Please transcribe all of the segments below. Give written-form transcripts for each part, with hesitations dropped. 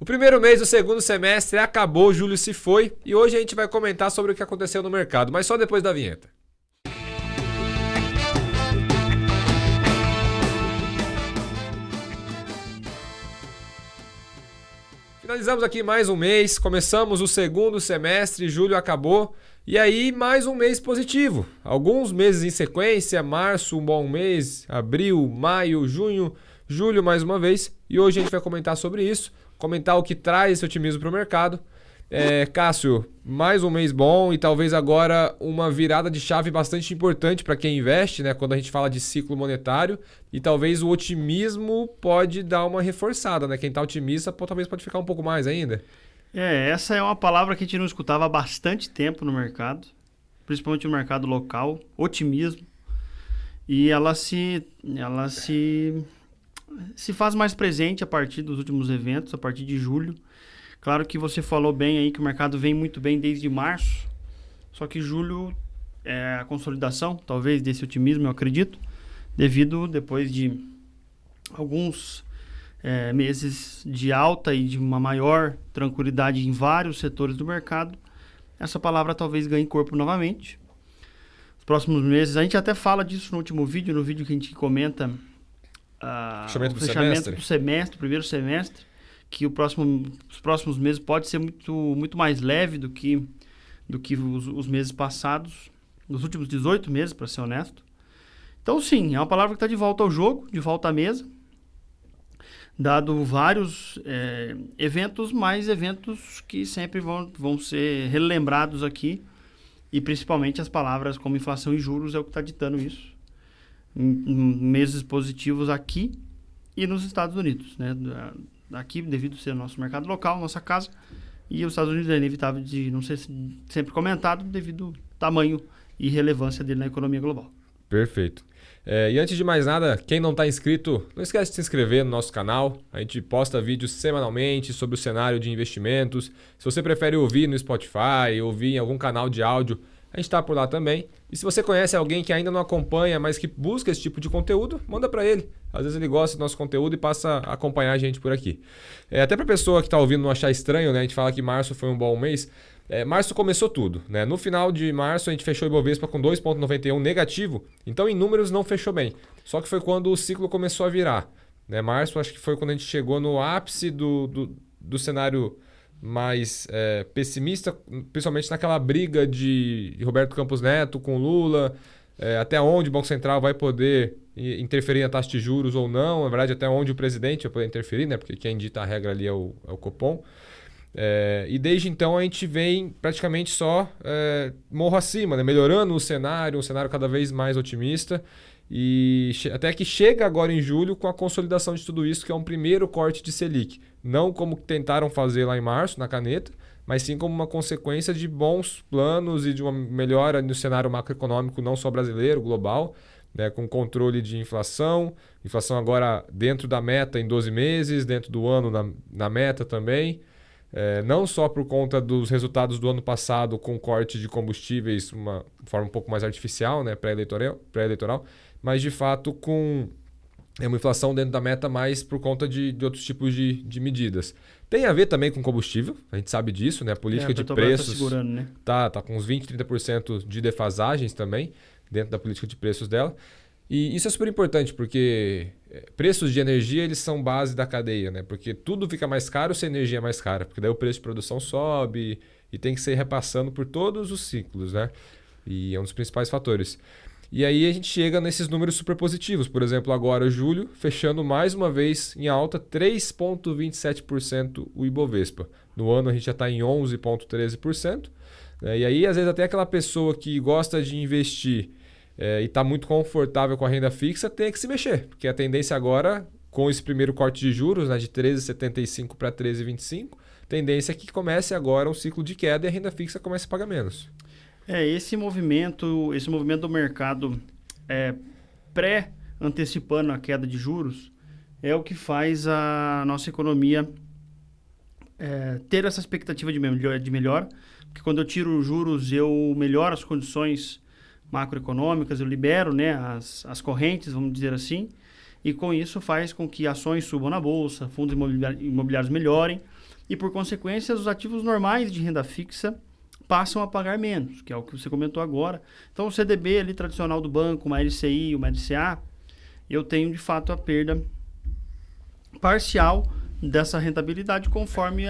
O primeiro mês do segundo semestre acabou, julho se foi e hoje a gente vai comentar sobre o que aconteceu no mercado, mas só depois da vinheta. Finalizamos aqui mais um mês, começamos o segundo semestre, julho acabou e aí mais um mês positivo. Alguns meses em sequência, março um bom mês, abril, maio, junho, julho mais uma vez e hoje a gente vai comentar sobre isso. Comentar o que traz esse otimismo para o mercado. Cássio, mais um mês bom e talvez agora uma virada de chave bastante importante para quem investe, né? Quando a gente fala de ciclo monetário e talvez o otimismo pode dar uma reforçada, né? Quem está otimista talvez pode ficar um pouco mais ainda. Essa é uma palavra que a gente não escutava há bastante tempo no mercado, principalmente no mercado local, otimismo. E ela se faz mais presente a partir dos últimos eventos, a partir de julho. Claro que você falou bem aí que o mercado vem muito bem desde março, só que julho é a consolidação, talvez, desse otimismo, eu acredito, depois de alguns meses de alta e de uma maior tranquilidade em vários setores do mercado, essa palavra talvez ganhe corpo novamente. Os próximos meses, a gente até fala disso no último vídeo, no vídeo que a gente comenta o fechamento do semestre, primeiro semestre, que os próximos meses pode ser muito, muito mais leve do que os meses passados, nos últimos 18 meses, para ser honesto. Então, sim, é uma palavra que está de volta ao jogo, de volta à mesa, dado vários eventos, mais eventos que sempre vão ser relembrados aqui, e principalmente as palavras como inflação e juros é o que está ditando isso. Meses positivos aqui e nos Estados Unidos, né? Aqui, devido ser o nosso mercado local, nossa casa, e os Estados Unidos é inevitável de não ser sempre comentado devido ao tamanho e relevância dele na economia global. Perfeito. E antes de mais nada, quem não está inscrito, não esquece de se inscrever no nosso canal. A gente posta vídeos semanalmente sobre o cenário de investimentos. Se você prefere ouvir no Spotify, ouvir em algum canal de áudio, a gente está por lá também. E se você conhece alguém que ainda não acompanha, mas que busca esse tipo de conteúdo, manda para ele. Às vezes ele gosta do nosso conteúdo e passa a acompanhar a gente por aqui. Até para a pessoa que está ouvindo não achar estranho, né? A gente fala que março foi um bom mês. Março começou tudo, né? No final de março a gente fechou o Ibovespa com 2,91 negativo. Então em números não fechou bem. Só que foi quando o ciclo começou a virar, né? Março acho que foi quando a gente chegou no ápice do cenário mais pessimista, principalmente naquela briga de Roberto Campos Neto com Lula, até onde o Banco Central vai poder interferir na taxa de juros ou não, na verdade até onde o presidente vai poder interferir, né? Porque quem dita a regra ali é o Copom. E desde então a gente vem praticamente só morro acima, né? Melhorando o cenário, um cenário cada vez mais otimista. E até que chega agora em julho com a consolidação de tudo isso, que é um primeiro corte de Selic. Não como tentaram fazer lá em março, na caneta, mas sim como uma consequência de bons planos e de uma melhora no cenário macroeconômico, não só brasileiro, global, né, com controle de inflação. Inflação agora dentro da meta em 12 meses, dentro do ano na meta também. Não só por conta dos resultados do ano passado com corte de combustíveis, uma forma um pouco mais artificial, né, pré-eleitoral, mas de fato com uma inflação dentro da meta mais por conta de outros tipos de medidas. Tem a ver também com combustível, a gente sabe disso, né? A política de preços tá segurando, né? tá com uns 20%, 30% de defasagens também dentro da política de preços dela. E isso é super importante, porque preços de energia eles são base da cadeia, né? Porque tudo fica mais caro se a energia é mais cara, porque daí o preço de produção sobe e tem que ser repassando por todos os ciclos, né? E é um dos principais fatores. E aí a gente chega nesses números super positivos. Por exemplo, agora julho, fechando mais uma vez em alta, 3,27% o Ibovespa. No ano a gente já está em 11,13%. E aí, às vezes, até aquela pessoa que gosta de investir e está muito confortável com a renda fixa tem que se mexer. Porque a tendência agora, com esse primeiro corte de juros, né, de 13,75 para 13,25, tendência é que comece agora um ciclo de queda e a renda fixa comece a pagar menos. Esse movimento do mercado pré-antecipando a queda de juros é o que faz a nossa economia ter essa expectativa de melhora, porque quando eu tiro os juros eu melhoro as condições macroeconômicas, eu libero, né, as correntes, vamos dizer assim, e com isso faz com que ações subam na bolsa, fundos imobiliários melhorem, e, por consequência, os ativos normais de renda fixa passam a pagar menos, que é o que você comentou agora. Então, o CDB ali tradicional do banco, uma LCI, uma LCA, eu tenho, de fato, a perda parcial dessa rentabilidade conforme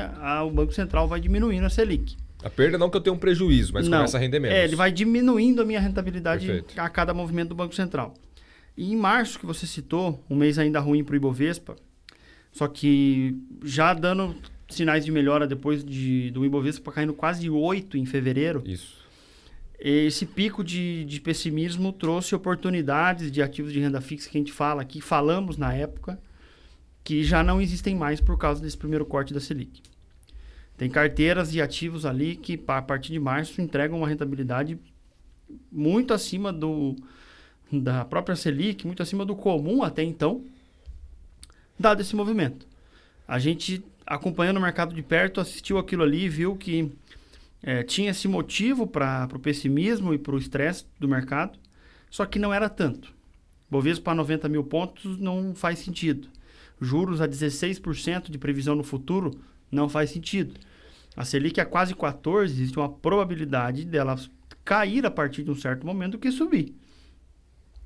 o Banco Central vai diminuindo a Selic. A perda não que eu tenha um prejuízo, mas começa a render menos. Ele vai diminuindo a minha rentabilidade Perfeito. a cada movimento do Banco Central. E em março, que você citou, um mês ainda ruim para o Ibovespa, só que já dando sinais de melhora depois do Ibovespa caindo quase 8 em fevereiro. Isso. Esse pico de pessimismo trouxe oportunidades de ativos de renda fixa que a gente fala aqui, falamos na época, que já não existem mais por causa desse primeiro corte da Selic. Tem carteiras de ativos ali que, a partir de março, entregam uma rentabilidade muito acima da própria Selic, muito acima do comum até então, dado esse movimento. A gente, acompanhando o mercado de perto, assistiu aquilo ali e viu que tinha esse motivo para o pessimismo e para o estresse do mercado, só que não era tanto. Bovespa para 90 mil pontos não faz sentido. Juros a 16% de previsão no futuro não faz sentido. A Selic a quase 14%, existe uma probabilidade dela cair a partir de um certo momento do que subir.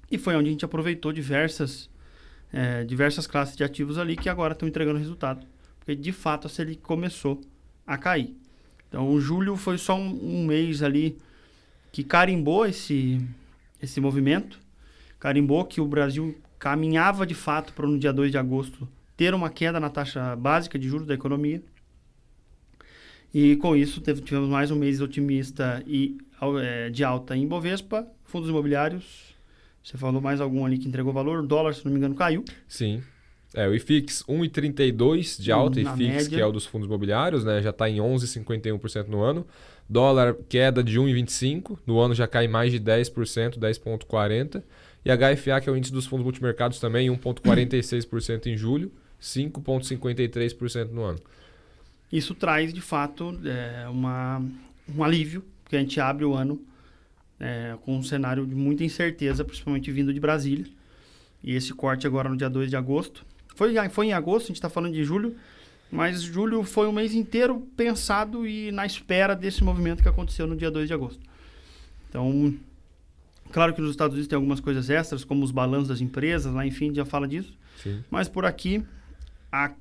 E foi onde a gente aproveitou diversas classes de ativos ali que agora estão entregando resultado. Porque, de fato, a Selic começou a cair. Então, julho foi só um mês ali que carimbou esse movimento. Carimbou que o Brasil caminhava, de fato, para no dia 2 de agosto ter uma queda na taxa básica de juros da economia. E, com isso, tivemos mais um mês otimista e de alta em Bovespa, fundos imobiliários. Você falou mais algum ali que entregou valor. O dólar, se não me engano, caiu. Sim. O IFIX 1,32 de alta, IFIX, média, que é o dos fundos imobiliários, né? Já está em 11,51% no ano. Dólar, queda de 1,25%. No ano já cai mais de 10%, 10,40%. E HFA, que é o índice dos fundos multimercados também, 1,46% em julho, 5,53% no ano. Isso traz, de fato, um alívio, porque a gente abre o ano com um cenário de muita incerteza, principalmente vindo de Brasília. E esse corte agora no dia 2 de agosto. Foi em agosto, a gente está falando de julho, mas julho foi um mês inteiro pensado e na espera desse movimento que aconteceu no dia 2 de agosto. Então, claro que nos Estados Unidos tem algumas coisas extras, como os balanços das empresas, lá, enfim, já fala disso. Sim. Mas por aqui, a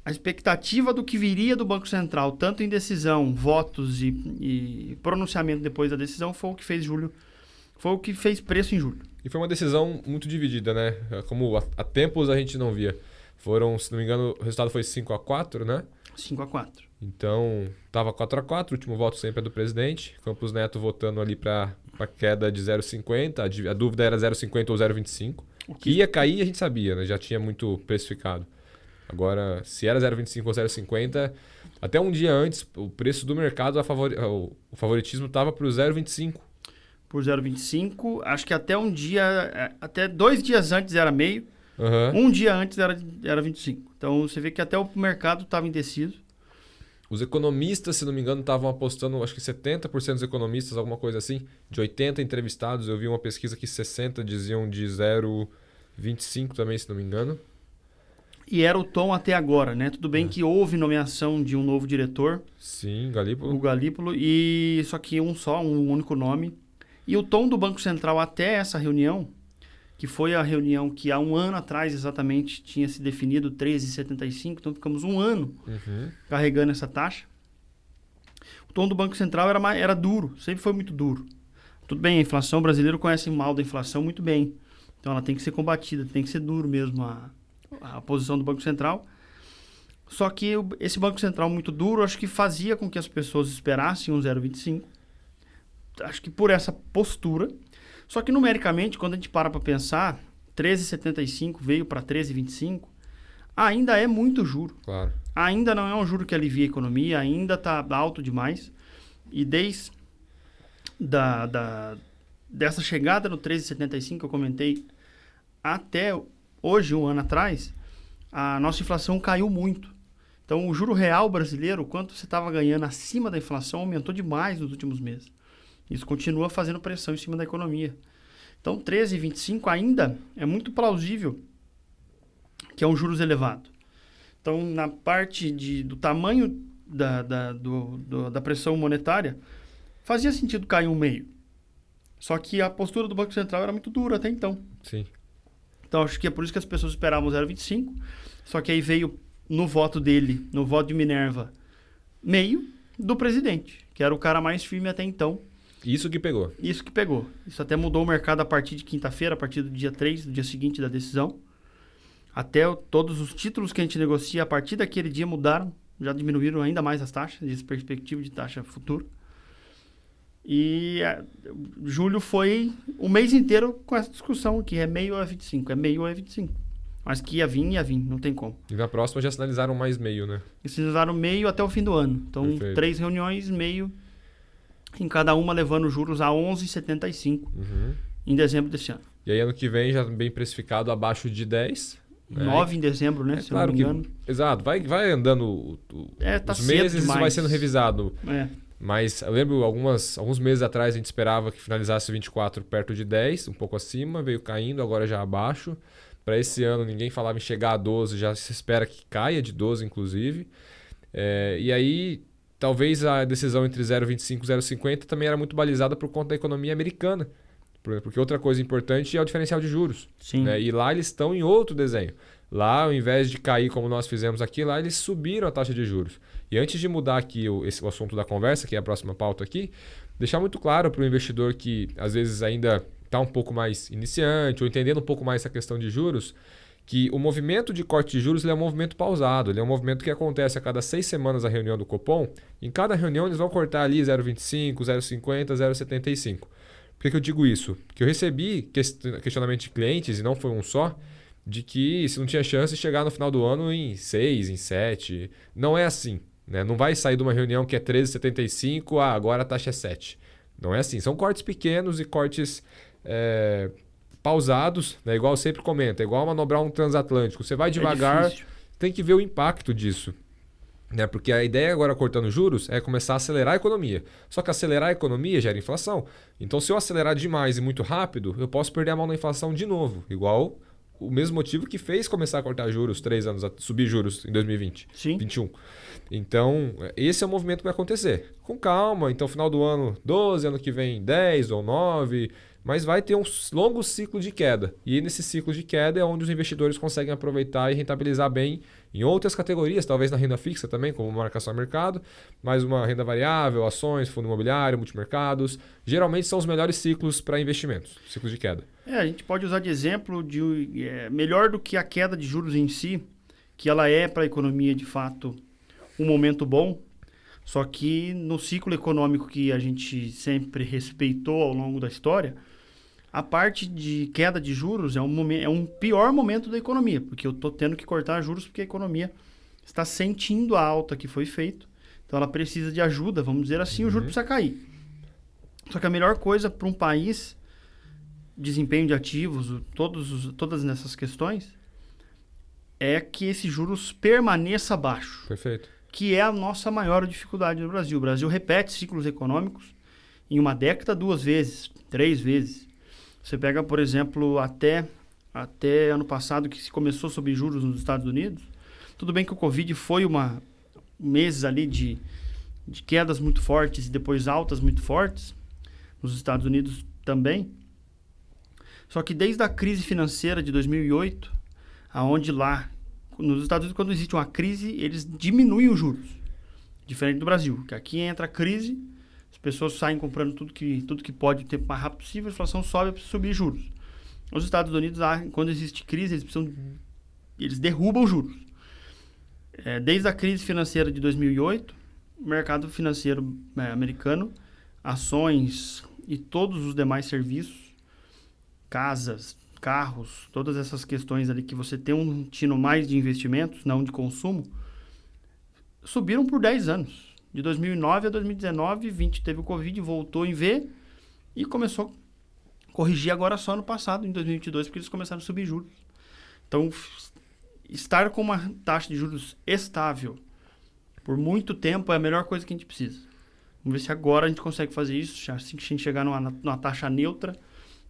expectativa do que viria do Banco Central, tanto em decisão, votos e pronunciamento depois da decisão, foi o que fez julho. Foi o que fez preço em julho. E foi uma decisão muito dividida, né? Como há tempos a gente não via. Foram, se não me engano, o resultado foi 5-4, né? 5-4. Então, estava 4-4, o último voto sempre é do presidente. Campos Neto votando ali para queda de 0,50. A dúvida era 0,50 ou 0,25. O que ia cair, a gente sabia, né? Já tinha muito precificado. Agora, se era 0,25 ou 0,50, até um dia antes, o preço do mercado, o favoritismo estava para o 0,25. Por 0,25, acho que até 2 dias antes era meio, um dia antes era 25. Então, você vê que até o mercado estava indeciso. Os economistas, se não me engano, estavam apostando, acho que 70% dos economistas, alguma coisa assim, de 80 entrevistados, eu vi uma pesquisa que 60 diziam de 0,25 também, se não me engano. E era o tom até agora, né? Tudo bem que houve nomeação de um novo diretor. Sim, Galípolo. O Galípolo, e só que um único nome. E o tom do Banco Central até essa reunião, que foi a reunião que há um ano atrás exatamente tinha se definido 13,75, então ficamos um ano carregando essa taxa. O tom do Banco Central era duro, sempre foi muito duro. Tudo bem, a inflação, o brasileiro conhece mal da inflação muito bem. Então ela tem que ser combatida, tem que ser duro mesmo a posição do Banco Central. Só que esse Banco Central muito duro, acho que fazia com que as pessoas esperassem um 0,25. Acho que por essa postura. Só que numericamente, quando a gente para pensar, 13,75 veio para 13,25, ainda é muito juro. Claro. Ainda não é um juro que alivia a economia, ainda está alto demais. E desde dessa chegada no 13,75 que eu comentei até hoje, um ano atrás, a nossa inflação caiu muito. Então, o juro real brasileiro, quanto você estava ganhando acima da inflação, aumentou demais nos últimos meses. Isso continua fazendo pressão em cima da economia. Então, 13,25 ainda é muito plausível que é um juros elevado. Então, na parte do tamanho da pressão monetária, fazia sentido cair 1,5. Só que a postura do Banco Central era muito dura até então. Sim. Então, acho que é por isso que as pessoas esperavam 0,25. Só que aí veio no voto dele, no voto de Minerva, meio do presidente, que era o cara mais firme até então. Isso que pegou. Isso que pegou. Isso até mudou o mercado a partir de quinta-feira, a partir do dia 3, do dia seguinte da decisão. Até todos os títulos que a gente negocia a partir daquele dia mudaram, já diminuíram ainda mais as taxas, de perspectiva de taxa futura. E julho foi o mês inteiro com essa discussão, que é meio a 25, é meio a 25. Mas que ia vir, não tem como. E na próxima já sinalizaram mais meio, né? E sinalizaram meio até o fim do ano. Então, Perfeito. 3 reuniões, meio, em cada uma levando juros a 11,75 em dezembro desse ano. E aí ano que vem já bem precificado abaixo de 10. 9 em dezembro, né? É se claro eu não me engano. que... Exato, vai andando Tá os meses e demais. vai sendo revisado. É. Mas eu lembro alguns meses atrás a gente esperava que finalizasse 24 perto de 10, um pouco acima, veio caindo, agora já abaixo. Para esse ano ninguém falava em chegar a 12, já se espera que caia de 12 inclusive. E aí talvez a decisão entre 0,25 e 0,50 também era muito balizada por conta da economia americana. Porque outra coisa importante é o diferencial de juros. Sim. Né? E lá eles estão em outro desenho. Lá, ao invés de cair como nós fizemos aqui, lá eles subiram a taxa de juros. E antes de mudar aqui o assunto da conversa, que é a próxima pauta aqui, deixar muito claro para o investidor que às vezes ainda está um pouco mais iniciante ou entendendo um pouco mais essa questão de juros, que o movimento de corte de juros ele é um movimento pausado. Ele é um movimento que acontece a cada 6 semanas a reunião do Copom. Em cada reunião eles vão cortar ali 0,25, 0,50, 0,75. Por que eu digo isso? Porque eu recebi questionamento de clientes, e não foi um só, de que se não tinha chance de chegar no final do ano em 6, em 7. Não é assim. Né? Não vai sair de uma reunião que é 13,75, agora a taxa é 7. Não é assim. São cortes pequenos e cortes pausados, né? Igual eu sempre comento, é igual manobrar um transatlântico. Você vai devagar, tem que ver o impacto disso. Né? Porque a ideia agora, cortando juros, é começar a acelerar a economia. Só que acelerar a economia gera inflação. Então, se eu acelerar demais e muito rápido, eu posso perder a mão na inflação de novo. Igual o mesmo motivo que fez começar a cortar juros 3 anos, a subir juros em 2020, Sim. 2021. Então, esse é o movimento que vai acontecer. Com calma, então final do ano 12, ano que vem 10 ou 9, mas vai ter um longo ciclo de queda. E nesse ciclo de queda é onde os investidores conseguem aproveitar e rentabilizar bem em outras categorias, talvez na renda fixa também, como marcação a mercado, mas uma renda variável, ações, fundo imobiliário, multimercados. Geralmente são os melhores ciclos para investimentos, ciclos de queda. A gente pode usar de exemplo melhor do que a queda de juros em si, que ela é para a economia de fato um momento bom, só que no ciclo econômico que a gente sempre respeitou ao longo da história, a parte de queda de juros é um pior momento da economia, porque eu estou tendo que cortar juros porque a economia está sentindo a alta que foi feita, então ela precisa de ajuda, vamos dizer assim, o juro precisa cair. Só que a melhor coisa para um país, desempenho de ativos, todas essas questões, é que esse juros permaneça baixo. Perfeito. Que é a nossa maior dificuldade no Brasil. O Brasil repete ciclos econômicos em uma década 2 vezes, 3 vezes. Você pega, por exemplo, até ano passado, que se começou a subir juros nos Estados Unidos. Tudo bem que o Covid foi meses ali de quedas muito fortes e depois altas muito fortes. Nos Estados Unidos também. Só que desde a crise financeira de 2008, aonde lá, nos Estados Unidos, quando existe uma crise, eles diminuem os juros. Diferente do Brasil, que aqui entra a crise, as pessoas saem comprando tudo que pode o tempo mais rápido possível, a inflação sobe para subir juros. Nos Estados Unidos, quando existe crise, eles derrubam os juros. Desde a crise financeira de 2008, o mercado financeiro americano, ações e todos os demais serviços, casas, carros, todas essas questões ali que você tem um tino mais de investimentos, não de consumo, subiram por 10 anos. De 2009 a 2019, 20 teve o Covid, voltou em V e começou a corrigir agora só no passado, em 2022, porque eles começaram a subir juros. Então, estar com uma taxa de juros estável por muito tempo é a melhor coisa que a gente precisa. Vamos ver se agora a gente consegue fazer isso, assim que a gente chegar numa taxa neutra,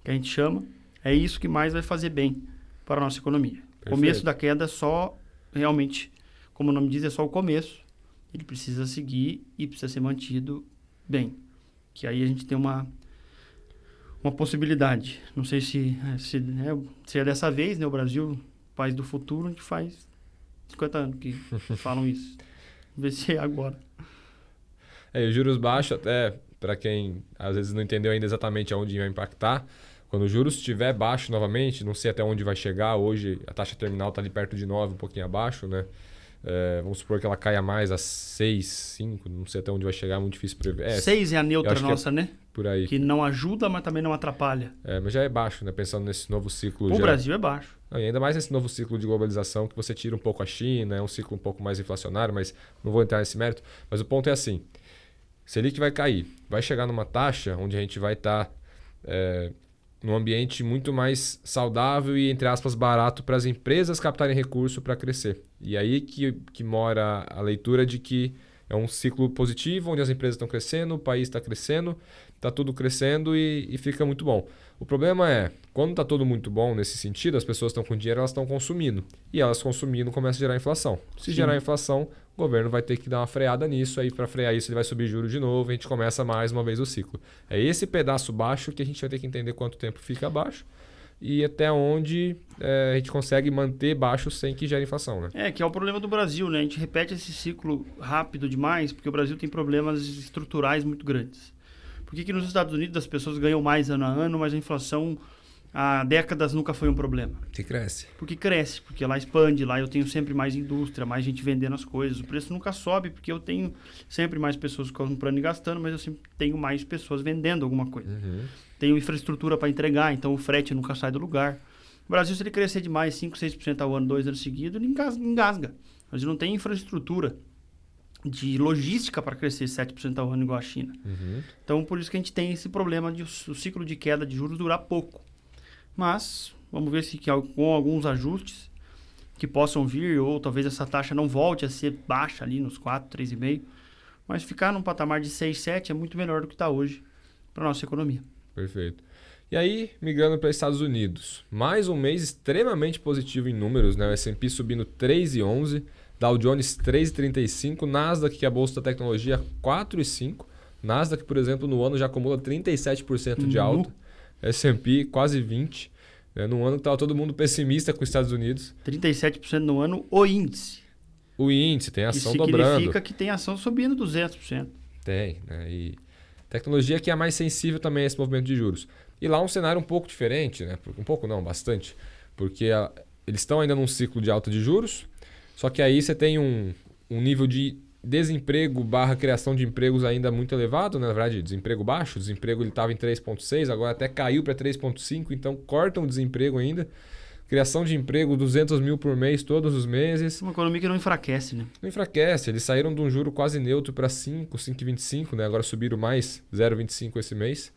que a gente chama, é isso que mais vai fazer bem para a nossa economia. O começo da queda é só realmente como o nome diz, é só o começo. Ele precisa seguir e precisa ser mantido bem. Que aí a gente tem uma possibilidade. Não sei se é dessa vez, né? O Brasil, país do futuro, a gente faz 50 anos que falam isso. Vamos ver se é agora. E os juros baixos, até para quem às vezes não entendeu ainda exatamente aonde vai impactar, quando o juros estiver baixo novamente, não sei até onde vai chegar, hoje a taxa terminal está ali perto de 9, um pouquinho abaixo, né? Vamos supor que ela caia mais a 6, 5, não sei até onde vai chegar, é muito difícil prever. 6 é a neutra nossa, né? Por aí. Que não ajuda, mas também não atrapalha. Mas já é baixo, né? Pensando nesse novo ciclo. O Brasil é baixo. E ainda mais nesse novo ciclo de globalização, que você tira um pouco a China, é um ciclo um pouco mais inflacionário, mas não vou entrar nesse mérito. Mas o ponto é assim, Selic vai cair, vai chegar numa taxa onde a gente vai estar num ambiente muito mais saudável e, entre aspas, barato para as empresas captarem recurso para crescer. E aí que mora a leitura de que é um ciclo positivo, onde as empresas estão crescendo, o país está crescendo, está tudo crescendo e fica muito bom. O problema é, quando está tudo muito bom nesse sentido, as pessoas estão com dinheiro, elas estão consumindo. E elas consumindo começa a gerar inflação. Se gerar inflação, o governo vai ter que dar uma freada nisso, aí para frear isso ele vai subir juros de novo, a gente começa mais uma vez o ciclo. É esse pedaço baixo que a gente vai ter que entender quanto tempo fica baixo e até onde a gente consegue manter baixo sem que gere inflação, né? Que é o problema do Brasil, né? A gente repete esse ciclo rápido demais porque o Brasil tem problemas estruturais muito grandes. Por que nos Estados Unidos as pessoas ganham mais ano a ano, mas a inflação há décadas nunca foi um problema? Que cresce. Porque cresce, porque lá expande, lá eu tenho sempre mais indústria, mais gente vendendo as coisas. O preço nunca sobe porque eu tenho sempre mais pessoas comprando e gastando, mas eu sempre tenho mais pessoas vendendo alguma coisa. Uhum. Tenho infraestrutura para entregar, então o frete nunca sai do lugar. O Brasil, se ele crescer demais 5, 6% ao ano, 2 anos seguidos, ele engasga. O Brasil não tem infraestrutura de logística para crescer 7% ao ano igual a China. Uhum. Então, por isso que a gente tem esse problema de o ciclo de queda de juros durar pouco. Mas, vamos ver se com alguns ajustes que possam vir, ou talvez essa taxa não volte a ser baixa ali nos 4, 3,5%, mas ficar num patamar de 6, 7 é muito melhor do que está hoje para a nossa economia. Perfeito. E aí, migrando para os Estados Unidos, mais um mês extremamente positivo em números, né? O S&P subindo 3,11%, Dow Jones 3,35%, Nasdaq, que é a bolsa da tecnologia, 4,5%. Nasdaq, por exemplo, no ano já acumula 37% de alta. S&P quase 20%. Num ano que estava todo mundo pessimista com os Estados Unidos. 37% no ano, o índice. O índice, tem ação dobrando. dobrando. Significa que tem ação subindo 200%. Tem, né? E tecnologia que é mais sensível também a esse movimento de juros. E lá um cenário um pouco diferente, né? Um pouco não, bastante. Porque eles estão ainda num ciclo de alta de juros, só que aí você tem um nível de desemprego / criação de empregos ainda muito elevado, né? Na verdade, desemprego baixo. O desemprego estava em 3,6, agora até caiu para 3,5, então cortam o desemprego ainda. Criação de emprego, 200 mil por mês, todos os meses. Uma economia que não enfraquece, né? Não enfraquece. Eles saíram de um juro quase neutro para 5,25, né? Agora subiram mais 0,25 esse mês.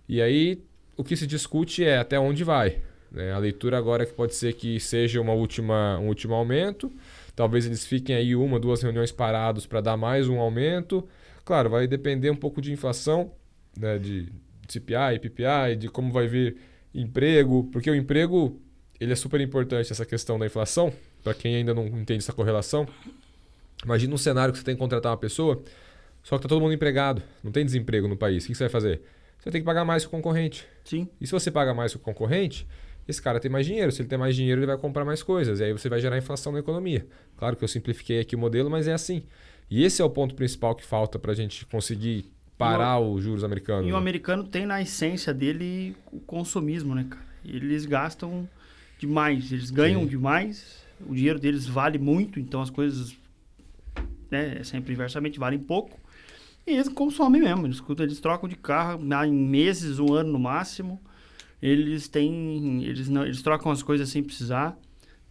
E aí, o que se discute é até onde vai. Né? A leitura agora é que pode ser que seja um último aumento. Talvez eles fiquem aí 1, 2 reuniões parados para dar mais um aumento. Claro, vai depender um pouco de inflação, né? De CPI, PPI, de como vai vir emprego. Porque o emprego ele é super importante, essa questão da inflação. Para quem ainda não entende essa correlação. Imagina um cenário que você tem que contratar uma pessoa, só que está todo mundo empregado. Não tem desemprego no país. O que você vai fazer? Você tem que pagar mais que o concorrente. Sim. E se você paga mais que o concorrente, esse cara tem mais dinheiro. Se ele tem mais dinheiro, ele vai comprar mais coisas. E aí você vai gerar inflação na economia. Claro que eu simplifiquei aqui o modelo, mas é assim. E esse é o ponto principal que falta para a gente conseguir parar os juros americanos. E o americano tem na essência dele o consumismo, né, cara? Eles gastam demais, eles ganham demais, o dinheiro deles vale muito, então as coisas, né, sempre inversamente valem pouco. E eles consomem mesmo, eles trocam de carro em meses, um ano no máximo. Eles trocam as coisas sem precisar.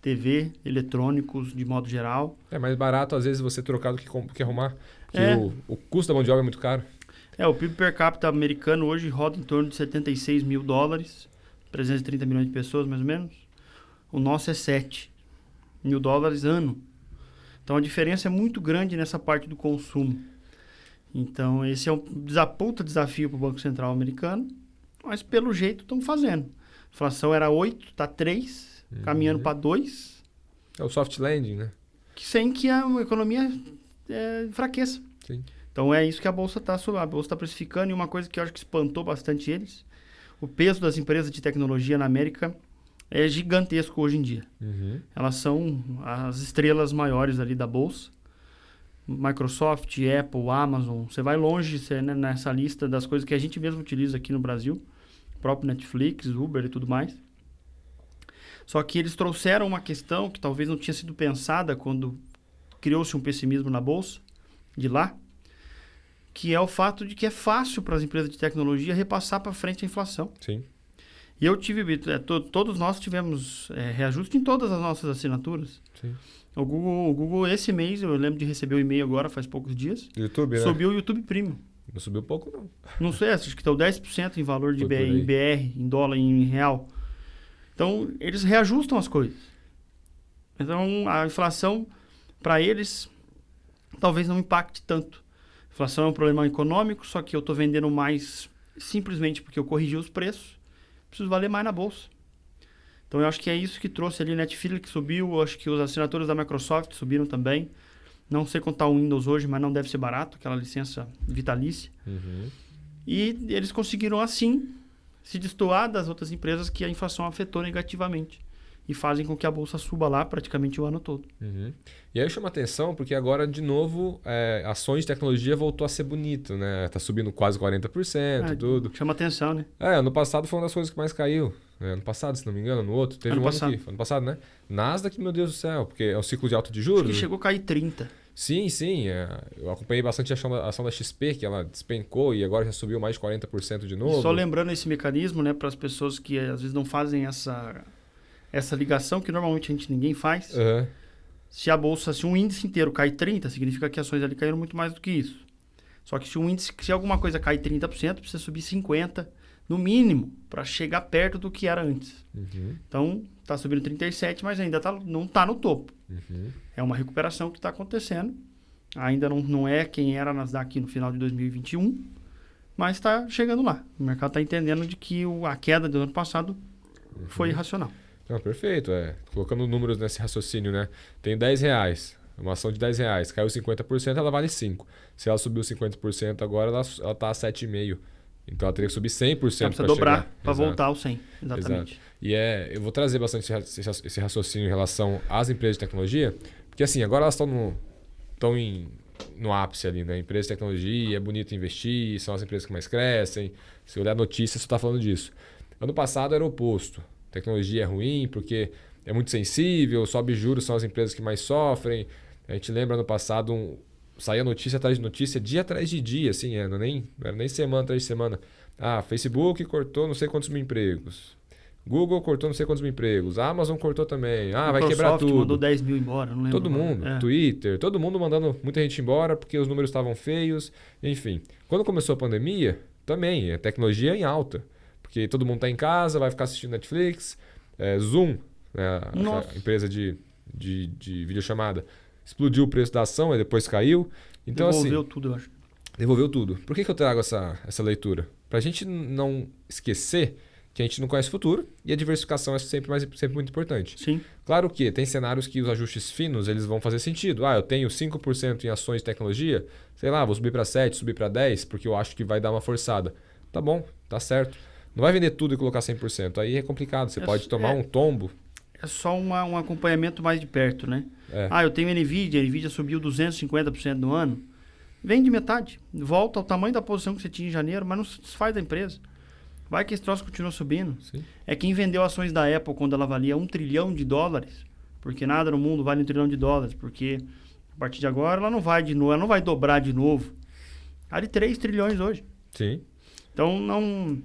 TV, eletrônicos, de modo geral. É mais barato, às vezes, você trocar do que arrumar. Porque o custo da mão de obra é muito caro. O PIB per capita americano hoje roda em torno de 76 mil dólares. 330 milhões de pessoas, mais ou menos. O nosso é 7 mil dólares ano. Então, a diferença é muito grande nessa parte do consumo. Então, esse é um puta desafio para o Banco Central americano. Mas, pelo jeito, estão fazendo. A inflação era 8, está 3, caminhando para 2. É o soft landing, né? sem que a economia enfraqueça. Sim. Então é isso que a Bolsa está precificando, e uma coisa que eu acho que espantou bastante eles, o peso das empresas de tecnologia na América é gigantesco hoje em dia. Uhum. Elas são as estrelas maiores ali da Bolsa. Microsoft, Apple, Amazon, você vai longe nessa lista das coisas que a gente mesmo utiliza aqui no Brasil, o próprio Netflix, Uber e tudo mais. Só que eles trouxeram uma questão que talvez não tinha sido pensada quando criou-se um pessimismo na Bolsa de lá, que é o fato de que é fácil para as empresas de tecnologia repassar para frente a inflação. Sim. E eu tive, todos nós tivemos reajuste em todas as nossas assinaturas. Sim. O Google, esse mês, eu lembro de receber o e-mail agora, faz poucos dias. YouTube, né? Subiu o YouTube Premium. Não subiu pouco, não. Não sei, acho que está 10% em valor de Foi por aí. em BR, em dólar, em real. Então, eles reajustam as coisas. Então, a inflação, para eles, talvez não impacte tanto. A inflação é um problema econômico, só que eu estou vendendo mais simplesmente porque eu corrigi os preços. Preciso valer mais na bolsa. Então, eu acho que é isso que trouxe ali. Netflix subiu, eu acho que as assinaturas da Microsoft subiram também. Não sei quanto está o Windows hoje, mas não deve ser barato, aquela licença vitalícia. Uhum. E eles conseguiram, assim, se destoar das outras empresas que a inflação afetou negativamente. E fazem com que a bolsa suba lá praticamente o ano todo. Uhum. E aí chama atenção porque agora, de novo, ações de tecnologia voltou a ser bonito, né? Tá subindo quase 40%, tudo. Chama atenção, né? Ano passado foi uma das coisas que mais caiu. Ano passado, se não me engano, no outro. Teve ano passado. ano passado, né? Nasdaq, meu Deus do céu, porque é um ciclo de alta de Acho juros. que chegou a cair 30%. Sim. Eu acompanhei bastante a ação da XP, que ela despencou e agora já subiu mais de 40% de novo. E só lembrando esse mecanismo, né, para as pessoas que às vezes não fazem essa ligação, que normalmente ninguém faz. Uhum. Se um índice inteiro cai 30%, significa que ações ali caíram muito mais do que isso. Só que se alguma coisa cai 30%, precisa subir 50%, no mínimo, para chegar perto do que era antes. Uhum. Então, está subindo 37%, mas ainda não está no topo. Uhum. É uma recuperação que está acontecendo. Ainda não é quem era a Nasdaq no final de 2021, mas está chegando lá. O mercado está entendendo de que a queda do ano passado foi irracional. Não, perfeito. Colocando números nesse raciocínio, né? Tem R$10. Uma ação de R$10. Caiu 50%, ela vale 5. Se ela subiu 50% agora, ela está a 7,5%. Então ela teria que subir 100% para chegar. Precisa dobrar para voltar ao 100%. Exatamente. Exato. E eu vou trazer bastante esse raciocínio em relação às empresas de tecnologia, porque assim, agora elas estão no ápice ali, né? Empresas de tecnologia, é bonito investir, são as empresas que mais crescem. Se olhar notícias, só está falando disso. Ano passado era o oposto. Tecnologia é ruim porque é muito sensível, sobe juros, são as empresas que mais sofrem. A gente lembra ano passado, saía notícia atrás de notícia, dia atrás de dia, assim, não era nem semana atrás de semana. Facebook cortou não sei quantos mil empregos. Google cortou não sei quantos mil empregos. A Amazon cortou também. Vai quebrar tudo. Mandou 10 mil embora, não lembro. Todo mundo. Twitter, todo mundo mandando muita gente embora porque os números estavam feios. Enfim, quando começou a pandemia, também, a tecnologia em alta. Porque todo mundo está em casa, vai ficar assistindo Netflix. Zoom, né, a empresa de videochamada, explodiu o preço da ação e depois caiu. Então, devolveu tudo, eu acho. Devolveu tudo. Por que eu trago essa leitura? Para a gente não esquecer que a gente não conhece o futuro e a diversificação é sempre muito importante. Sim. Claro que tem cenários que os ajustes finos eles vão fazer sentido. Eu tenho 5% em ações de tecnologia, sei lá, vou subir para 7%, subir para 10%, porque eu acho que vai dar uma forçada. Tá bom, tá certo. Não vai vender tudo e colocar 100%. Aí é complicado, você pode tomar um tombo. É só um acompanhamento mais de perto, né? Eu tenho NVIDIA, a NVIDIA subiu 250% no ano. Vende metade, volta ao tamanho da posição que você tinha em janeiro, mas não se desfaz da empresa. Vai que esse troço continua subindo. Sim. É quem vendeu ações da Apple quando ela valia $1 trilhão, porque nada no mundo vale $1 trilhão, porque a partir de agora ela não vai dobrar de novo. Vale 3 trilhões hoje. Sim. Então não...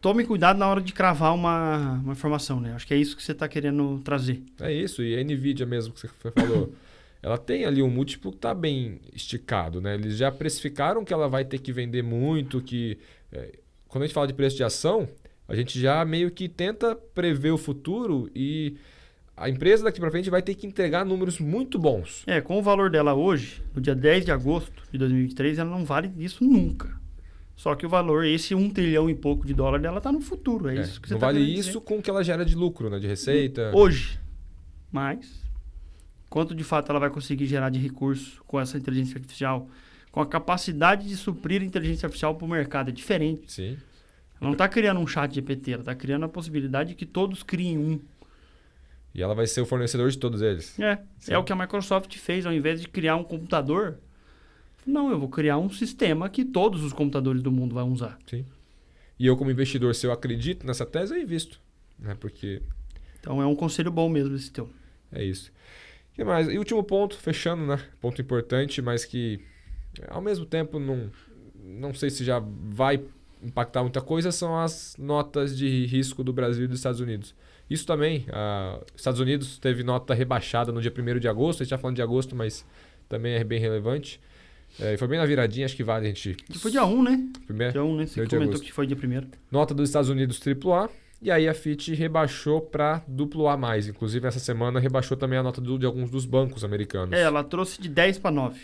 Tome cuidado na hora de cravar uma informação, né? Acho que é isso que você está querendo trazer. É isso, e a NVIDIA mesmo que você falou, ela tem ali um múltiplo que está bem esticado, né? Eles já precificaram que ela vai ter que vender muito, quando a gente fala de preço de ação, a gente já meio que tenta prever o futuro e a empresa daqui para frente vai ter que entregar números muito bons. Com o valor dela hoje, no dia 10 de agosto de 2023, ela não vale isso nunca. Só que o valor, esse $1 trilhão e pouco dela está no futuro. É isso que você não tá vale querendo isso dizer. com o que ela gera de lucro, né? De receita. Hoje. Mas quanto de fato ela vai conseguir gerar de recurso com essa inteligência artificial, com a capacidade de suprir a inteligência artificial para o mercado. É diferente. Sim. Ela não está criando um chat GPT, ela está criando a possibilidade de que todos criem um. E ela vai ser o fornecedor de todos eles. É o que a Microsoft fez, ao invés de criar um computador. Não, eu vou criar um sistema que todos os computadores do mundo vão usar. Sim. E eu, como investidor, se eu acredito nessa tese, eu invisto. Né? Porque... Então é um conselho bom mesmo esse teu. É isso. O que mais? E último ponto, fechando, né? Ponto importante, mas que ao mesmo tempo não sei se já vai impactar muita coisa, são as notas de risco do Brasil e dos Estados Unidos. Isso também, Estados Unidos teve nota rebaixada no dia 1º de agosto, a gente está falando de agosto, mas também é bem relevante. Foi bem na viradinha, acho que vale a gente... Que foi dia 1, né? Dia 1, né? Você comentou que foi dia 1º. Nota dos Estados Unidos AAA, e aí a Fitch rebaixou para AA+. Inclusive, essa semana rebaixou também a nota de alguns dos bancos americanos. Ela trouxe de 10 para 9.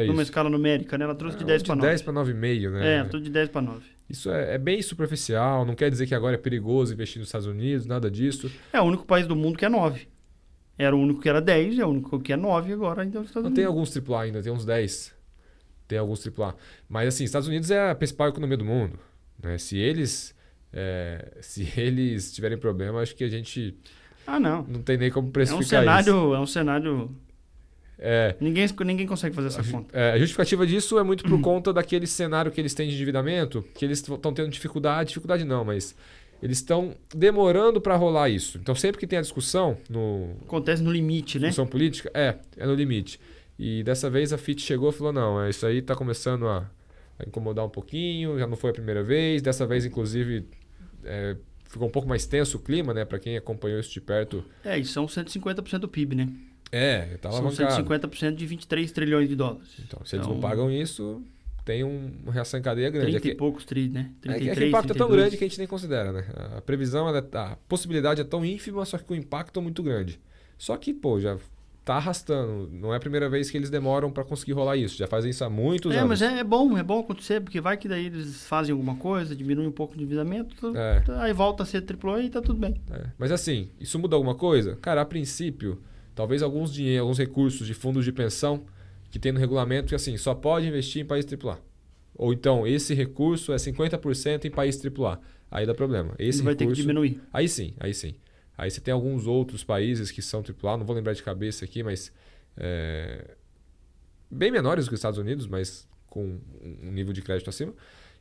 Numa escala numérica, né? Ela trouxe de 10 para 9. De 10 para 9,5, né? Ela trouxe de 10 para 9. Isso é bem superficial, não quer dizer que agora é perigoso investir nos Estados Unidos, nada disso. É o único país do mundo que é 9. Era o único que era 10, é o único que é 9 agora, então os Estados Unidos. Tem alguns AAA ainda, tem uns 10. Tem alguns AAA. Mas assim, Estados Unidos é a principal economia do mundo. Né? Se eles tiverem problema, acho que a gente não tem nem como precificar isso. É um cenário... Ninguém consegue fazer essa conta. A justificativa disso é muito por conta daquele cenário que eles têm de endividamento, que eles estão tendo dificuldade não, mas eles estão demorando para rolar isso. Então sempre que tem a discussão acontece no limite, né? Discussão política, é no limite. E dessa vez a Fitch chegou e falou, não, isso aí está começando a incomodar um pouquinho, já não foi a primeira vez, dessa vez inclusive ficou um pouco mais tenso o clima, né, para quem acompanhou isso de perto. E são 150% do PIB, né? Tá são alavancado. 150% de 23 trilhões de dólares. Então, se eles não pagam isso, tem uma reação em cadeia grande. 30 e poucos trilhões, né? 33, que o impacto 32. é tão grande que a gente nem considera, né? A previsão, a possibilidade é tão ínfima, só que com o impacto é muito grande. Só que, já tá arrastando. Não é a primeira vez que eles demoram para conseguir rolar isso. Já fazem isso há muitos anos. Mas é bom acontecer, porque vai que daí eles fazem alguma coisa, diminuem um pouco de endividamento, aí volta a ser AAA e tá tudo bem. Mas assim, isso muda alguma coisa? Cara, a princípio, talvez alguns recursos de fundos de pensão que tem no regulamento que assim, só pode investir em país AAA. Ou então, esse recurso é 50% em país AAA. Aí dá problema. Esse vai ter que diminuir. Aí sim. Aí você tem alguns outros países que são AAA, não vou lembrar de cabeça aqui, mas bem menores do que os Estados Unidos, mas com um nível de crédito acima.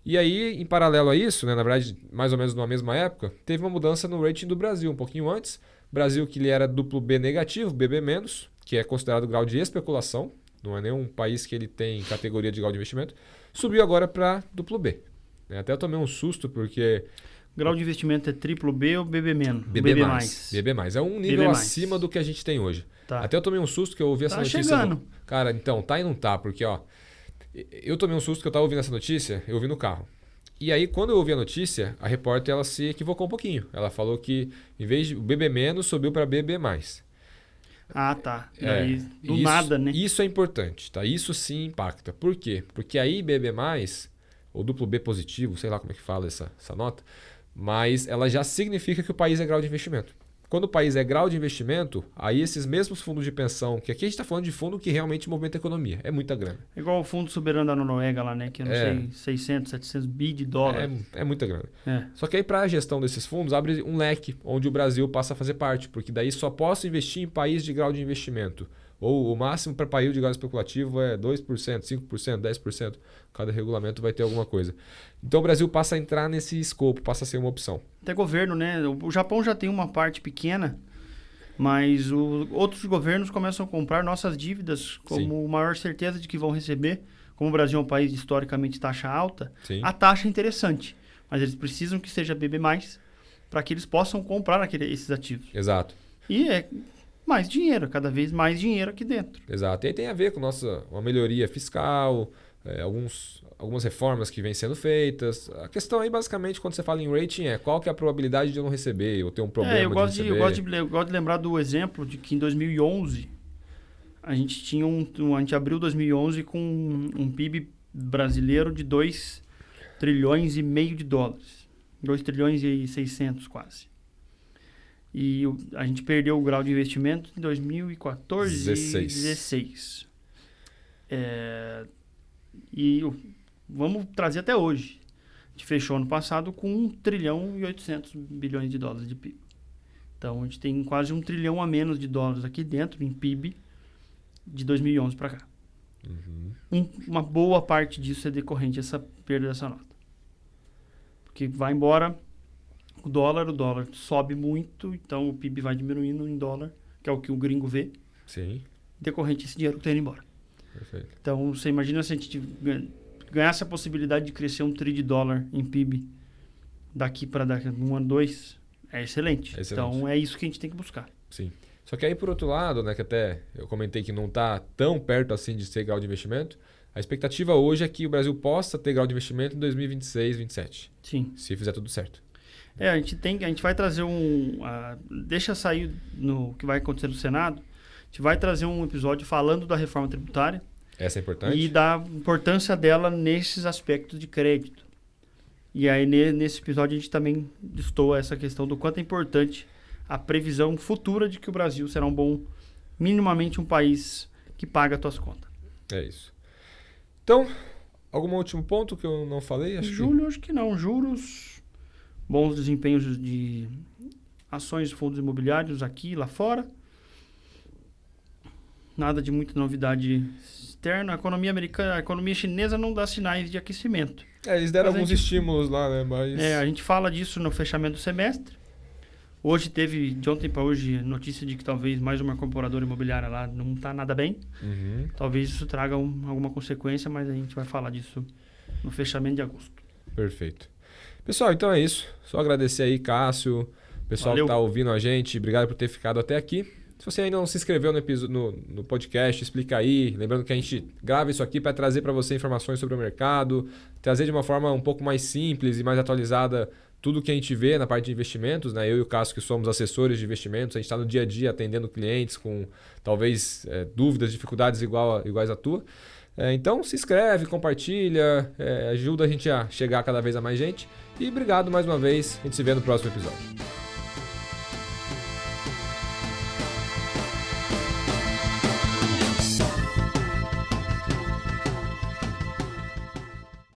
E aí, em paralelo a isso, né, na verdade, mais ou menos na mesma época, teve uma mudança no rating do Brasil, um pouquinho antes. Brasil, que ele era duplo B negativo, BB-, que é considerado grau de especulação, não é nenhum país que ele tem categoria de grau de investimento, subiu agora para duplo B. Até eu tomei um susto porque... Grau de investimento é triplo B ou BB-? BB+. É um nível acima do que a gente tem hoje. Tá. Até eu tomei um susto que eu ouvi essa notícia. Chegando. Cara, então, tá e não tá, porque eu tomei um susto que eu tava ouvindo essa notícia, eu ouvi no carro. E aí, quando eu ouvi a notícia, a repórter ela se equivocou um pouquinho. Ela falou que, em vez de o BB-, subiu para BB+. Tá. Daí, nada, né? Isso é importante, tá? Isso sim impacta. Por quê? Porque aí BB+, ou duplo B positivo, sei lá como é que fala essa nota, mas ela já significa que o país é grau de investimento. Quando o país é grau de investimento, aí esses mesmos fundos de pensão, que aqui a gente está falando de fundo que realmente movimenta a economia, é muita grana. É igual o fundo soberano da Noruega lá, né? Que eu não sei, 600, 700 bi de dólares. É muita grana. Só que aí para a gestão desses fundos abre um leque onde o Brasil passa a fazer parte, porque daí só posso investir em país de grau de investimento. Ou o máximo para país de grau especulativo é 2%, 5%, 10%. Cada regulamento vai ter alguma coisa. Então o Brasil passa a entrar nesse escopo, passa a ser uma opção. Até governo, né? O Japão já tem uma parte pequena, mas outros governos começam a comprar nossas dívidas como maior certeza de que vão receber. Como o Brasil é um país historicamente taxa alta, a taxa é interessante. Mas eles precisam que seja BB+, para que eles possam comprar esses ativos. Exato. E mais dinheiro, cada vez mais dinheiro aqui dentro. Exato. E aí tem a ver com uma melhoria fiscal, algumas reformas que vêm sendo feitas. A questão aí, basicamente, quando você fala em rating, qual que é a probabilidade de eu não receber ou ter um problema eu gosto de receber. Eu gosto de lembrar do exemplo de que em 2011, a gente tinha a gente abriu 2011 com um PIB brasileiro de 2 trilhões e meio de dólares. 2 trilhões e 600 quase. E a gente perdeu o grau de investimento em 2014 e 2016. Vamos trazer até hoje. A gente fechou ano passado com 1 trilhão e 800 bilhões de dólares de PIB. Então, a gente tem quase 1 trilhão a menos de dólares aqui dentro, em PIB, de 2011 para cá. Uma boa parte disso é decorrente dessa perda dessa nota. Porque vai embora o dólar sobe muito, então o PIB vai diminuindo em dólar, que é o que o gringo vê. Sim. Decorrente desse dinheiro que está indo embora. Perfeito. Então, você imagina se a gente ganhasse a possibilidade de crescer 1 trilhão de dólar em PIB daqui para um ano, 2, é excelente. Então, é isso que a gente tem que buscar. Sim. Só que aí, por outro lado, né, que até eu comentei que não está tão perto assim de ter grau de investimento, a expectativa hoje é que o Brasil possa ter grau de investimento em 2026, 2027. Sim. Se fizer tudo certo. A gente vai trazer deixa sair no que vai acontecer no Senado. A gente vai trazer um episódio falando da reforma tributária. Essa é importante. E da importância dela nesses aspectos de crédito. E aí, nesse episódio, a gente também destoa essa questão do quanto é importante a previsão futura de que o Brasil será minimamente um país que paga as suas contas. É isso. Então, algum último ponto que eu não falei? Acho que não. Juros, bons desempenhos de ações de fundos imobiliários aqui e lá fora. Nada de muita novidade externa. A economia americana, a economia chinesa não dá sinais de aquecimento. Eles deram alguns estímulos lá, né? Mas... a gente fala disso no fechamento do semestre. Hoje teve, de ontem para hoje, notícia de que talvez mais uma incorporadora imobiliária lá não está nada bem. Talvez isso traga alguma consequência, mas a gente vai falar disso no fechamento de agosto. Perfeito. Pessoal, então é isso. Só agradecer aí, Cássio, pessoal que está ouvindo a gente. Obrigado por ter ficado até aqui. Se você ainda não se inscreveu no podcast, explica aí. Lembrando que a gente grava isso aqui para trazer para você informações sobre o mercado, trazer de uma forma um pouco mais simples e mais atualizada tudo que a gente vê na parte de investimentos, né? Eu e o Cássio, que somos assessores de investimentos, a gente está no dia a dia atendendo clientes com talvez dúvidas, dificuldades iguais à tua. Então se inscreve, compartilha, ajuda a gente a chegar cada vez a mais gente. E obrigado mais uma vez, a gente se vê no próximo episódio.